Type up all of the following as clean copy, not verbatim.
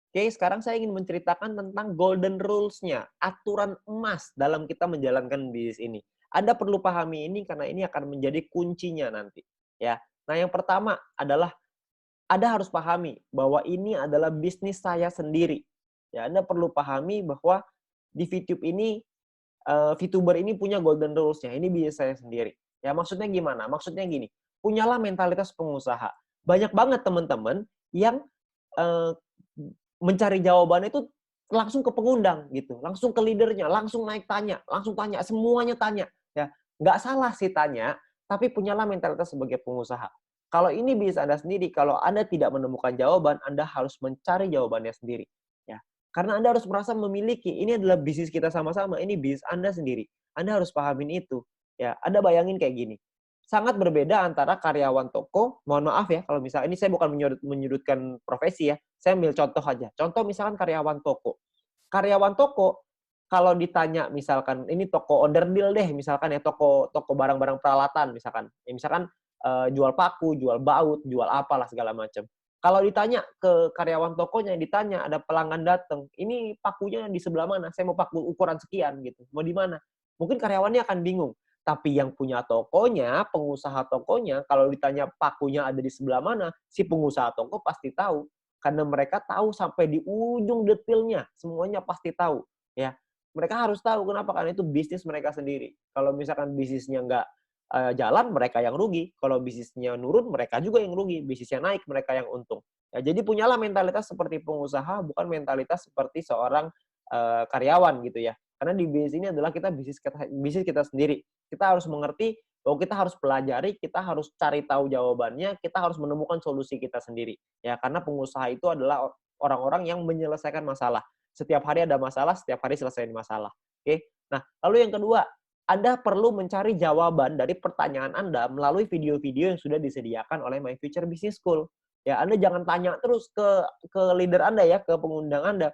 Oke, sekarang saya ingin menceritakan tentang golden rules-nya, aturan emas dalam kita menjalankan bisnis ini. Anda perlu pahami ini karena ini akan menjadi kuncinya nanti, ya. Nah, yang pertama adalah Anda harus pahami bahwa ini adalah bisnis saya sendiri. Ya, Anda perlu pahami bahwa di VTube ini, VTuber ini punya golden rules-nya, ini bisnis saya sendiri. Ya, maksudnya gimana? Maksudnya gini, punyalah mentalitas pengusaha. Banyak banget teman-teman yang, eee, mencari jawabannya itu langsung ke pengundang gitu, langsung ke leader-nya, langsung naik tanya, langsung tanya, semuanya tanya, ya. Nggak salah sih tanya, tapi punyalah mentalitas sebagai pengusaha. Kalau ini bisnis Anda sendiri, kalau Anda tidak menemukan jawaban, Anda harus mencari jawabannya sendiri, ya. Karena Anda harus merasa memiliki, ini adalah bisnis kita sama-sama, ini bisnis Anda sendiri. Anda harus pahamin itu, ya. Anda bayangin kayak gini, sangat berbeda antara karyawan toko, mohon maaf ya kalau misalnya ini saya bukan menyudutkan profesi ya, saya ambil contoh aja. Contoh misalkan karyawan toko. Karyawan toko kalau ditanya misalkan ini toko onderdil deh misalkan ya, toko toko barang-barang peralatan misalkan. Ya misalkan, jual paku, jual baut, jual apalah segala macam. Kalau ditanya ke karyawan tokonya, ditanya ada pelanggan datang, "Ini pakunya di sebelah mana? Saya mau paku ukuran sekian," gitu. "Mau di mana?" Mungkin karyawannya akan bingung. Tapi yang punya tokonya, pengusaha tokonya, kalau ditanya pakunya ada di sebelah mana, si pengusaha toko pasti tahu. Karena mereka tahu sampai di ujung detailnya, semuanya pasti tahu, ya. Mereka harus tahu, kenapa? Karena itu bisnis mereka sendiri. Kalau misalkan bisnisnya nggak, jalan, mereka yang rugi. Kalau bisnisnya nurun, mereka juga yang rugi. Bisnisnya naik, mereka yang untung. Ya, jadi punyalah mentalitas seperti pengusaha, bukan mentalitas seperti seorang, karyawan gitu ya. Karena di bisnis ini adalah kita bisnis kita sendiri. Kita harus mengerti bahwa kita harus pelajari, kita harus cari tahu jawabannya, kita harus menemukan solusi kita sendiri. Ya, karena pengusaha itu adalah orang-orang yang menyelesaikan masalah. Setiap hari ada masalah, setiap hari selesaiin masalah. Oke. Nah, lalu yang kedua, Anda perlu mencari jawaban dari pertanyaan Anda melalui video-video yang sudah disediakan oleh My Future Business School. Ya, Anda jangan tanya terus ke leader Anda ya, ke pengundang Anda.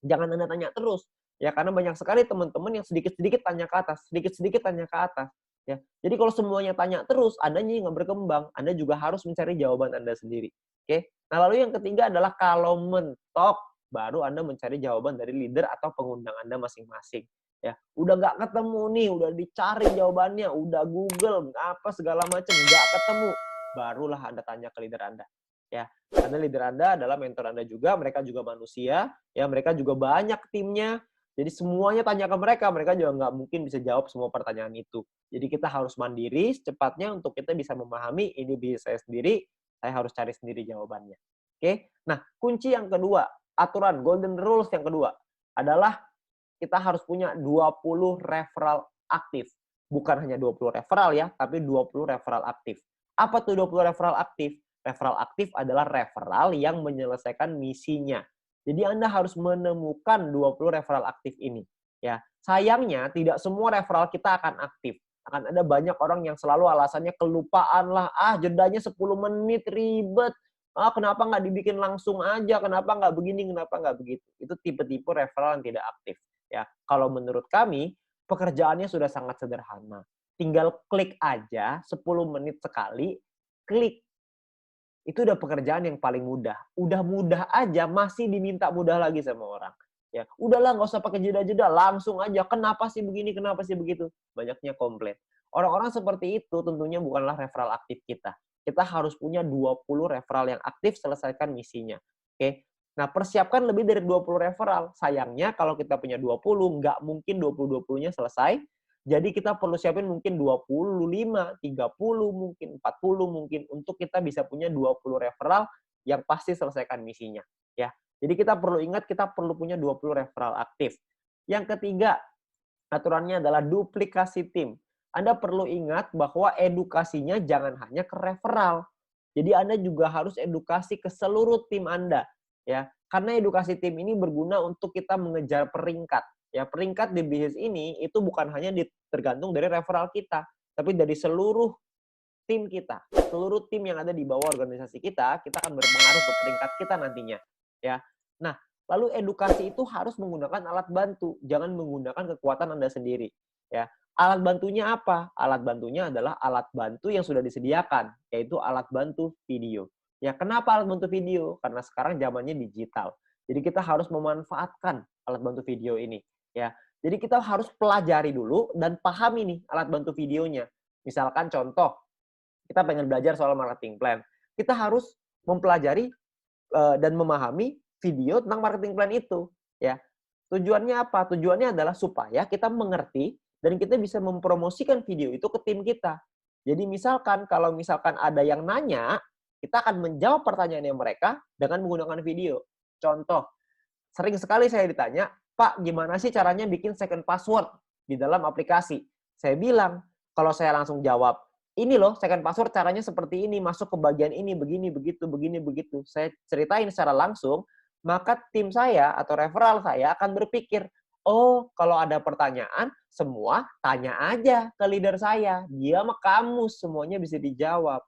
Jangan Anda tanya terus, ya karena banyak sekali teman-teman yang sedikit-sedikit tanya ke atas, sedikit-sedikit tanya ke atas, ya. Jadi kalau semuanya tanya terus, Andanya nggak berkembang, Anda juga harus mencari jawaban Anda sendiri, oke. Nah, lalu yang ketiga adalah kalau mentok, baru Anda mencari jawaban dari leader atau pengundang Anda masing-masing, ya. Udah nggak ketemu nih, udah dicari jawabannya, udah Google, apa segala macam, nggak ketemu, barulah Anda tanya ke leader Anda, ya. Karena leader Anda adalah mentor Anda juga, mereka juga manusia, ya mereka juga banyak timnya, jadi semuanya tanya ke mereka juga nggak mungkin bisa jawab semua pertanyaan itu. Jadi kita harus mandiri secepatnya untuk kita bisa memahami, ini bisnis saya sendiri, saya harus cari sendiri jawabannya. Oke? Nah, kunci yang kedua, aturan golden rules yang kedua adalah kita harus punya 20 referral aktif. Bukan hanya 20 referral ya, tapi 20 referral aktif. Apa tuh 20 referral aktif? Referral aktif adalah referral yang menyelesaikan misinya. Jadi Anda harus menemukan 20 referral aktif ini. Ya, sayangnya tidak semua referral kita akan aktif. Akan ada banyak orang yang selalu alasannya kelupaan lah, jedanya 10 menit ribet. Kenapa nggak dibikin langsung aja? Kenapa nggak begini? Kenapa nggak begitu? Itu tipe-tipe referral yang tidak aktif. Ya, kalau menurut kami pekerjaannya sudah sangat sederhana. Tinggal klik aja 10 menit sekali, klik. Itu udah pekerjaan yang paling mudah. Udah mudah aja masih diminta mudah lagi sama orang. Ya, udahlah nggak usah pakai jeda-jeda, langsung aja. Kenapa sih begini, kenapa sih begitu? Banyaknya komplain. Orang-orang seperti itu tentunya bukanlah referral aktif kita. Kita harus punya 20 referral yang aktif, selesaikan misinya. Oke. Nah, persiapkan lebih dari 20 referral. Sayangnya kalau kita punya 20, nggak mungkin 20-20-nya selesai. Jadi kita perlu siapin mungkin 25, 30 mungkin, 40 mungkin untuk kita bisa punya 20 referral yang pasti selesaikan misinya, ya. Jadi kita perlu ingat kita perlu punya 20 referral aktif. Yang ketiga, aturannya adalah duplikasi tim. Anda perlu ingat bahwa edukasinya jangan hanya ke referral. Jadi Anda juga harus edukasi ke seluruh tim Anda, ya. Karena edukasi tim ini berguna untuk kita mengejar peringkat. Ya, peringkat di bisnis ini itu bukan hanya tergantung dari referral kita, tapi dari seluruh tim kita. Seluruh tim yang ada di bawah organisasi kita akan berpengaruh ke peringkat kita nantinya, ya. Nah, lalu edukasi itu harus menggunakan alat bantu, jangan menggunakan kekuatan Anda sendiri, ya. Alat bantunya apa? Alat bantunya adalah alat bantu yang sudah disediakan, yaitu alat bantu video. Ya, kenapa alat bantu video? Karena sekarang zamannya digital. Jadi kita harus memanfaatkan alat bantu video ini, ya. Jadi kita harus pelajari dulu dan pahami nih alat bantu videonya. Misalkan contoh, kita pengen belajar soal marketing plan. Kita harus mempelajari dan memahami video tentang marketing plan itu, ya. Tujuannya apa? Tujuannya adalah supaya kita mengerti dan kita bisa mempromosikan video itu ke tim kita. Jadi misalkan kalau misalkan ada yang nanya, kita akan menjawab pertanyaannya mereka dengan menggunakan video. Contoh, sering sekali saya ditanya, "Pak, gimana sih caranya bikin second password di dalam aplikasi?" Saya bilang, kalau saya langsung jawab, "Ini loh second password caranya seperti ini, masuk ke bagian ini, begini, begitu, begini, begitu." Saya ceritain secara langsung, maka tim saya atau referral saya akan berpikir, "Oh, kalau ada pertanyaan, semua tanya aja ke leader saya. Dia mah kamus, semuanya bisa dijawab."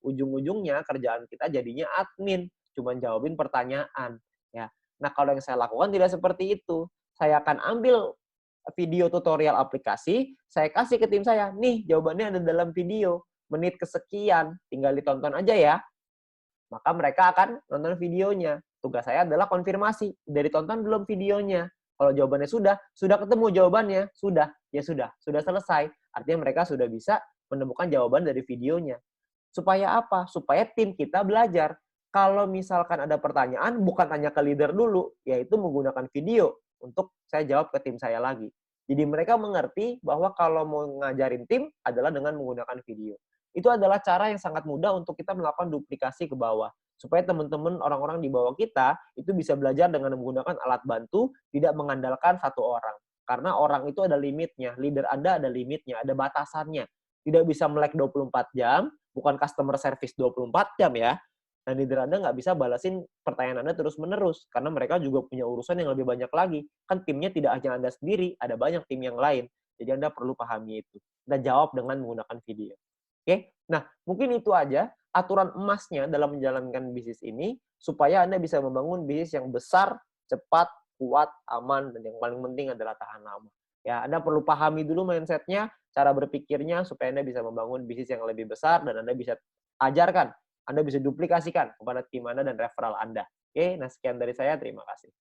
Ujung-ujungnya kerjaan kita jadinya admin, cuman jawabin pertanyaan, ya. Nah, kalau yang saya lakukan tidak seperti itu. Saya akan ambil video tutorial aplikasi, saya kasih ke tim saya, "Nih, jawabannya ada dalam video, menit kesekian, tinggal ditonton aja ya." Maka mereka akan nonton videonya. Tugas saya adalah konfirmasi, udah ditonton belum videonya? Kalau jawabannya sudah ketemu jawabannya, ya sudah selesai. Artinya mereka sudah bisa menemukan jawaban dari videonya. Supaya apa? Supaya tim kita belajar. Kalau misalkan ada pertanyaan, bukan tanya ke leader dulu, yaitu menggunakan video untuk saya jawab ke tim saya lagi. Jadi mereka mengerti bahwa kalau mau ngajarin tim adalah dengan menggunakan video. Itu adalah cara yang sangat mudah untuk kita melakukan duplikasi ke bawah. Supaya teman-teman orang-orang di bawah kita itu bisa belajar dengan menggunakan alat bantu, tidak mengandalkan satu orang. Karena orang itu ada limitnya, leader Anda ada limitnya, ada batasannya. Tidak bisa melek 24 jam, bukan customer service 24 jam ya. Dan leader Anda nggak bisa balasin pertanyaan Anda terus-menerus, karena mereka juga punya urusan yang lebih banyak lagi. Kan timnya tidak hanya Anda sendiri, ada banyak tim yang lain. Jadi Anda perlu pahami itu. Dan jawab dengan menggunakan video. Oke? Nah, mungkin itu aja aturan emasnya dalam menjalankan bisnis ini, supaya Anda bisa membangun bisnis yang besar, cepat, kuat, aman, dan yang paling penting adalah tahan lama. Ya, Anda perlu pahami dulu mindset-nya, cara berpikirnya, supaya Anda bisa membangun bisnis yang lebih besar, dan Anda bisa ajarkan, Anda bisa duplikasikan kepada tim Anda dan referral Anda. Oke, nah sekian dari saya, terima kasih.